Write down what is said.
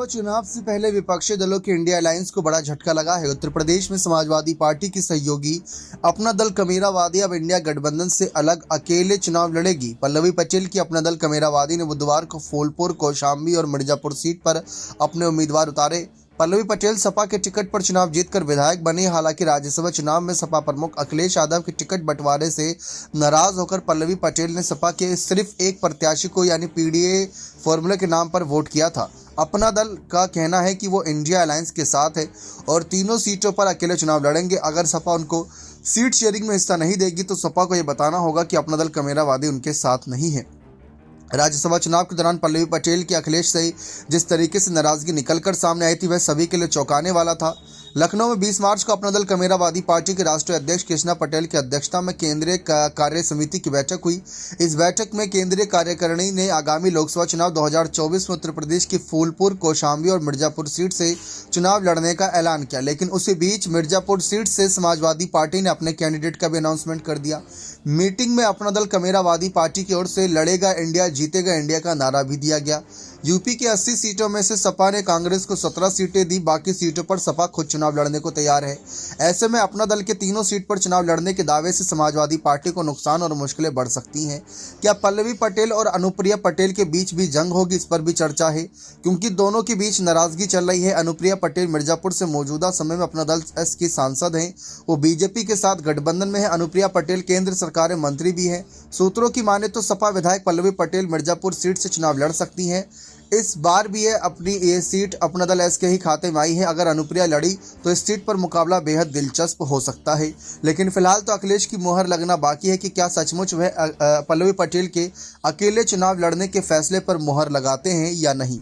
लोकसभा चुनाव से पहले विपक्षी दलों के इंडिया अलायंस को बड़ा झटका लगा है। उत्तर प्रदेश में समाजवादी पार्टी की सहयोगी अपना दल कमेरावादी अब इंडिया गठबंधन से अलग अकेले चुनाव लड़ेगी। पल्लवी पटेल की अपना दल कमेरावादी ने बुधवार को फूलपुर, कौशाम्बी और मिर्जापुर सीट पर अपने उम्मीदवार उतारे। पल्लवी पटेल सपा के टिकट पर चुनाव जीतकर विधायक बनी। हालांकि राज्यसभा चुनाव में सपा प्रमुख अखिलेश यादव के टिकट बंटवारे से नाराज होकर पल्लवी पटेल ने सपा के सिर्फ एक प्रत्याशी को यानी पीडीए फॉर्मूले के नाम पर वोट किया था। अपना दल का कहना है कि वो इंडिया अलायंस के साथ है और तीनों सीटों पर अकेले चुनाव लड़ेंगे। अगर सपा उनको सीट शेयरिंग में हिस्सा नहीं देगी तो सपा को यह बताना होगा कि अपना दल कमेरावादी उनके साथ नहीं है। राज्यसभा चुनाव के दौरान पल्लवी पटेल की अखिलेश से जिस तरीके से नाराजगी निकलकर सामने आई थी वह सभी के लिए चौंकाने वाला था। लखनऊ में 20 मार्च को अपना दल कमेरावादी पार्टी के राष्ट्रीय अध्यक्ष कृष्णा पटेल की अध्यक्षता में केंद्रीय कार्य समिति की बैठक हुई। इस बैठक में केंद्रीय कार्यकारिणी ने आगामी लोकसभा चुनाव 2024 में उत्तर प्रदेश की फूलपुर, कौशाम्बी और मिर्जापुर सीट से चुनाव लड़ने का ऐलान किया। लेकिन उसी बीच मिर्जापुर सीट से समाजवादी पार्टी ने अपने कैंडिडेट का भी अनाउंसमेंट कर दिया। मीटिंग में अपना दल कमेरावादी पार्टी की ओर से लड़ेगा इंडिया, जीतेगा इंडिया का नारा भी दिया गया। यूपी की 80 सीटों में से सपा ने कांग्रेस को 17 सीटें दी। बाकी सीटों पर सपा खुद चुनाव लड़ने को तैयार है। ऐसे में अपना दल के तीनों सीट पर चुनाव लड़ने के दावे से समाजवादी पार्टी को नुकसान और मुश्किलें बढ़ सकती हैं। क्या पल्लवी पटेल और अनुप्रिया पटेल के बीच भी जंग होगी, इस पर भी चर्चा है, क्योंकि दोनों के बीच नाराजगी चल रही है। अनुप्रिया पटेल मिर्जापुर से मौजूदा समय में अपना दल एस की सांसद हैं। वो बीजेपी के साथ गठबंधन में है। अनुप्रिया पटेल केंद्र सरकार में मंत्री भी हैं। सूत्रों की माने तो सपा विधायक पल्लवी पटेल मिर्जापुर सीट से चुनाव लड़ सकती हैं। इस बार भी अपनी ये सीट अपना दल एस के ही खाते में आई है। अगर अनुप्रिया लड़ी तो इस सीट पर मुकाबला बेहद दिलचस्प हो सकता है। लेकिन फिलहाल तो अखिलेश की मुहर लगना बाकी है कि क्या सचमुच वह पल्लवी पटेल के अकेले चुनाव लड़ने के फैसले पर मुहर लगाते हैं या नहीं।